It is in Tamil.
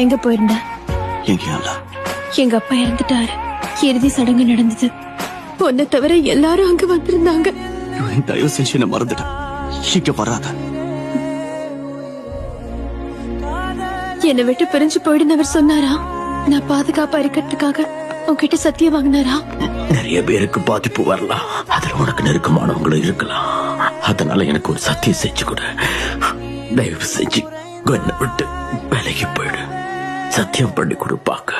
எங்க போயிருந்த? எங்கேயும் எங்க அப்பா இறந்துட்டாரு. இறுதி சடங்கு நடந்தது. பொண்ணை தவிர எல்லாரும் அங்க வந்திருந்தாங்க. தயவு செஞ்சு என்ன மறந்துட்ட. இங்க வராத. என்னை விட்டு பிரிஞ்சு போயிடுனவர் சொன்னாரா? நான் பாதுகாப்பா இருக்கிறதுக்காக உன்கிட்ட சத்தியம் வாங்கினாரா? நிறைய பேருக்கு பாதிப்பு வரலாம், அதுல உனக்கு நெருக்கமானவங்களும் இருக்கலாம். அதனால எனக்கு ஒரு சத்தியம் செஞ்சு கொடு. தயவு செஞ்சு என்னை விட்டு விலகி போயிடு. சத்தியம் பண்ணி கொடுப்பாங்க.